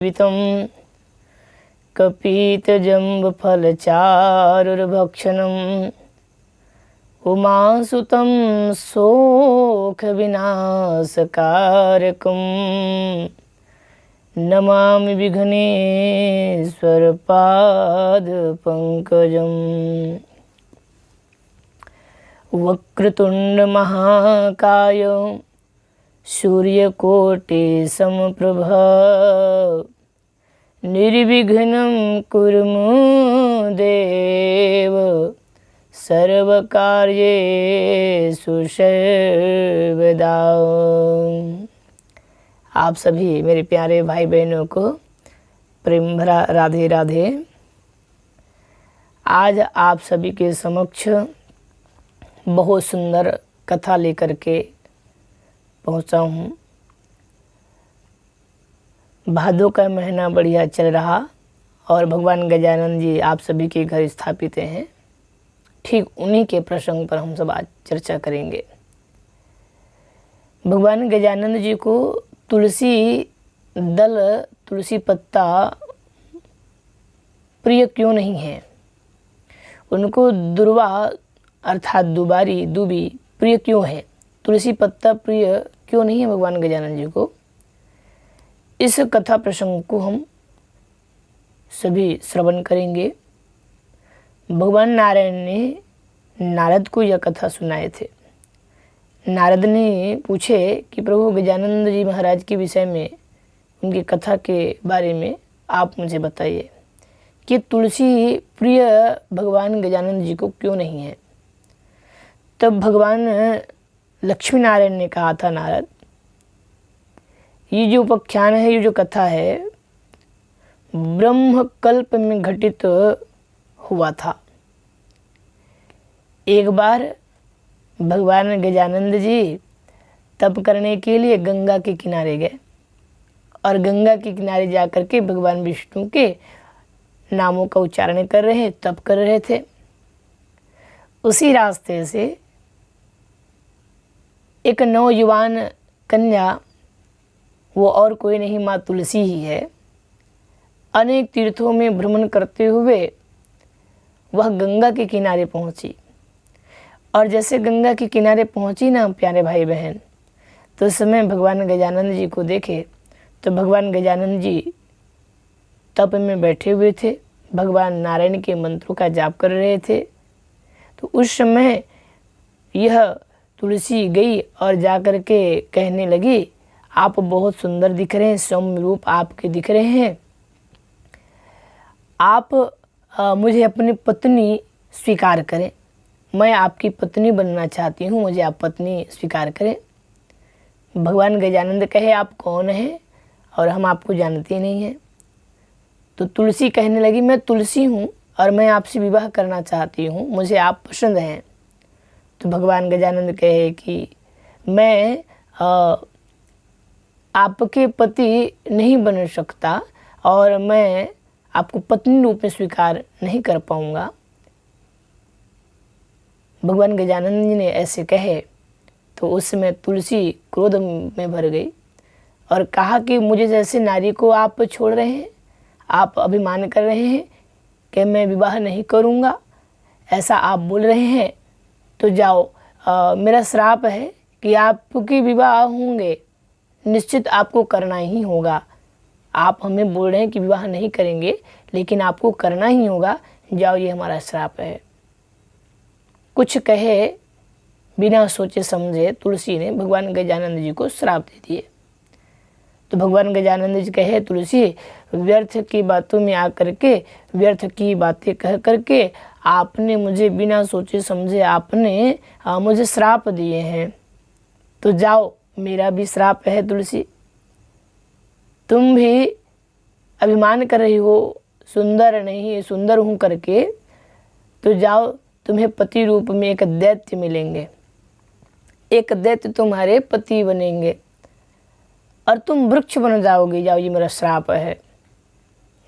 वितं कपीतजम्बफलचारुर्भक्षणम् उमासुतं शोकविनाशकारकं नमामि विघ्नेश्वरपादपङ्कजम्। वक्रतुण्डमहाकाय सूर्यकोटिसमप्रभा निर्विघ्नं कुरु देव सर्वकार्येषु सर्वदा। आप सभी मेरे प्यारे भाई बहनों को प्रेम भरा राधे राधे। आज आप सभी के समक्ष बहुत सुंदर कथा लेकर के पहुंचा हूँ। भादों का महीना बढ़िया चल रहा और भगवान गजानन जी आप सभी के घर स्थापित हैं। ठीक उन्हीं के प्रसंग पर हम सब आज चर्चा करेंगे। भगवान गजानन जी को तुलसी दल, तुलसी पत्ता प्रिय क्यों नहीं है? उनको दुर्वा अर्थात दुबारी, दूबी प्रिय क्यों है? तुलसी पत्ता प्रिय क्यों नहीं है भगवान गजानन जी को? इस कथा प्रसंग को हम सभी श्रवण करेंगे। भगवान नारायण ने नारद को यह कथा सुनाए थे। नारद ने पूछे कि प्रभु गजानंद जी महाराज के विषय में, उनकी कथा के बारे में आप मुझे बताइए कि तुलसी प्रिय भगवान गजानंद जी को क्यों नहीं है। तब भगवान लक्ष्मी नारायण ने कहा था, नारद ये जो उपाख्यान है, ये जो कथा है, ब्रह्म कल्प में घटित हुआ था। एक बार भगवान गजानंद जी तप करने के लिए गंगा के किनारे गए और गंगा के किनारे जाकर के भगवान विष्णु के नामों का उच्चारण कर रहे, तप कर रहे थे। उसी रास्ते से एक नौजवान कन्या, वो और कोई नहीं माँ तुलसी ही है, अनेक तीर्थों में भ्रमण करते हुए वह गंगा के किनारे पहुंची। और जैसे गंगा के किनारे पहुंची ना प्यारे भाई बहन, तो उस समय भगवान गजानंद जी को देखे तो भगवान गजानंद जी तप में बैठे हुए थे, भगवान नारायण के मंत्रों का जाप कर रहे थे। तो उस समय यह तुलसी गई और जाकर के कहने लगी, आप बहुत सुंदर दिख रहे हैं, सौम्य रूप आपके दिख रहे हैं, आप मुझे अपनी पत्नी स्वीकार करें, मैं आपकी पत्नी बनना चाहती हूँ, मुझे आप पत्नी स्वीकार करें। भगवान गजानंद कहे, आप कौन हैं और हम आपको जानते नहीं हैं। तो तुलसी कहने लगी, मैं तुलसी हूँ और मैं आपसे विवाह करना चाहती हूँ, मुझे आप पसंद हैं। तो भगवान गजानंद कहे कि मैं आपके पति नहीं बन सकता और मैं आपको पत्नी रूप में स्वीकार नहीं कर पाऊंगा। भगवान गजानंद जी ने ऐसे कहे तो उस समय तुलसी क्रोध में भर गई और कहा कि मुझे जैसे नारी को आप छोड़ रहे हैं, आप अभिमान कर रहे हैं कि मैं विवाह नहीं करूंगा, ऐसा आप बोल रहे हैं, तो जाओ, मेरा श्राप है कि आपकी विवाह होंगे, निश्चित आपको करना ही होगा। आप हमें बोल रहे हैं कि विवाह नहीं करेंगे, लेकिन आपको करना ही होगा, जाओ, ये हमारा श्राप है। कुछ कहे बिना सोचे समझे तुलसी ने भगवान गजानंद जी को श्राप दे दिए। तो भगवान गजानंद जी कहे, तुलसी व्यर्थ की बातों में आकर के, व्यर्थ की बातें कह करके आपने मुझे बिना सोचे समझे आपने मुझे श्राप दिए हैं, तो जाओ, मेरा भी श्राप है तुलसी। तुम भी अभिमान कर रही हो सुंदर नहीं, सुंदर हूँ करके, तो जाओ, तुम्हें पति रूप में एक दैत्य मिलेंगे, एक दैत्य तुम्हारे पति बनेंगे और तुम वृक्ष बन जाओगे, जाओ, ये मेरा श्राप है।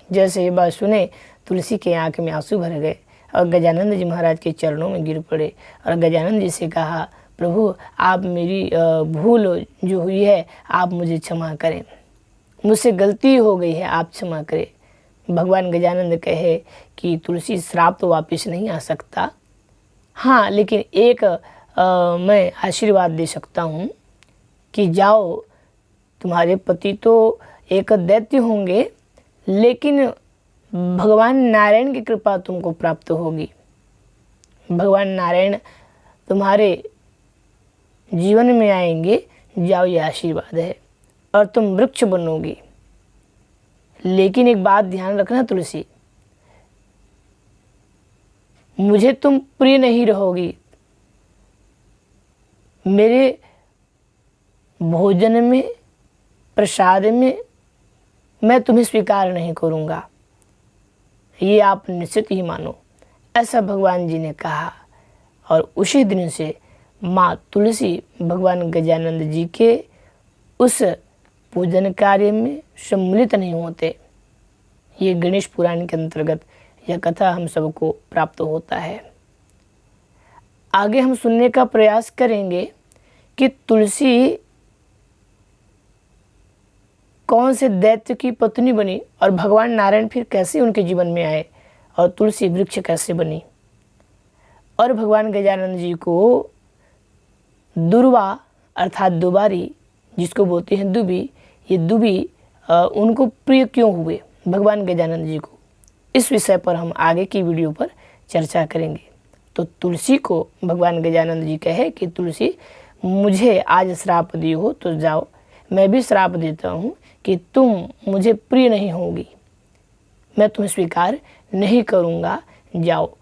जैसे ये बात सुने तुलसी के आंख में आंसू भर गए और गजानंद जी महाराज के चरणों में गिर पड़े और गजानंद जी से कहा, प्रभु आप मेरी भूल जो हुई है आप मुझे क्षमा करें, मुझसे गलती हो गई है, आप क्षमा करें। भगवान गजानंद कहे कि तुलसी श्राप तो वापस नहीं आ सकता, हाँ लेकिन एक मैं आशीर्वाद दे सकता हूँ कि जाओ, तुम्हारे पति तो एक दैत्य होंगे लेकिन भगवान नारायण की कृपा तुमको प्राप्त होगी। भगवान नारायण तुम्हारे जीवन में आएंगे, जाओ, ये आशीर्वाद है, और तुम वृक्ष बनोगी। लेकिन एक बात ध्यान रखना तुलसी, मुझे तुम प्रिय नहीं रहोगी, मेरे भोजन में, प्रसाद में मैं तुम्हें स्वीकार नहीं करूँगा, ये आप निश्चित ही मानो, ऐसा भगवान जी ने कहा। और उसी दिन से माँ तुलसी भगवान गजानंद जी के उस पूजन कार्य में सम्मिलित नहीं होते। ये गणेश पुराण के अंतर्गत यह कथा हम सबको प्राप्त होता है। आगे हम सुनने का प्रयास करेंगे कि तुलसी कौन से दैत्य की पत्नी बनी और भगवान नारायण फिर कैसे उनके जीवन में आए और तुलसी वृक्ष कैसे बनी, और भगवान गजानंद जी को दुर्वा अर्थात दुबारी, जिसको बोलते हैं दुबी, ये दुबी उनको प्रिय क्यों हुए भगवान गजानंद जी को, इस विषय पर हम आगे की वीडियो पर चर्चा करेंगे। तो तुलसी को भगवान गजानंद जी कहे कि तुलसी, मुझे आज श्राप दी हो तो जाओ, मैं भी श्राप देता हूँ कि तुम मुझे प्रिय नहीं होगी, मैं तुम्हें स्वीकार नहीं करूँगा, जाओ।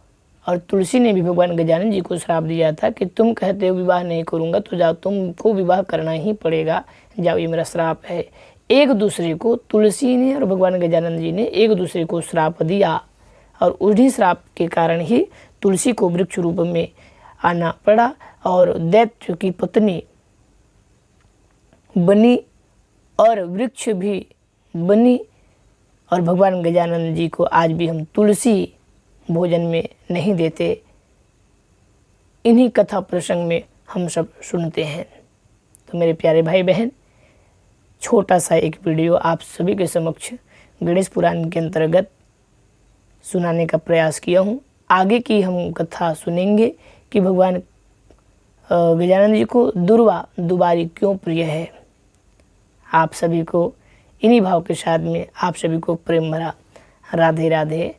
और तुलसी ने भी भगवान गजानन जी को श्राप दिया था कि तुम कहते हो विवाह नहीं करूँगा तो जाओ, तुमको विवाह करना ही पड़ेगा, जाओ, ये मेरा श्राप है। एक दूसरे को तुलसी ने और भगवान गजानन जी ने एक दूसरे को श्राप दिया, और उन्हीं श्राप के कारण ही तुलसी को वृक्ष रूप में आना पड़ा और दैत्य की पत्नी बनी और वृक्ष भी बनी। और भगवान गजानन जी को आज भी हम तुलसी भोजन में नहीं देते, इन्हीं कथा प्रसंग में हम सब सुनते हैं। तो मेरे प्यारे भाई बहन, छोटा सा एक वीडियो आप सभी के समक्ष गणेश पुराण के अंतर्गत सुनाने का प्रयास किया हूँ। आगे की हम कथा सुनेंगे कि भगवान गजानन जी को दुर्वा दुबारी क्यों प्रिय है। आप सभी को इन्हीं भाव के साथ में आप सभी को प्रेम भरा राधे राधे।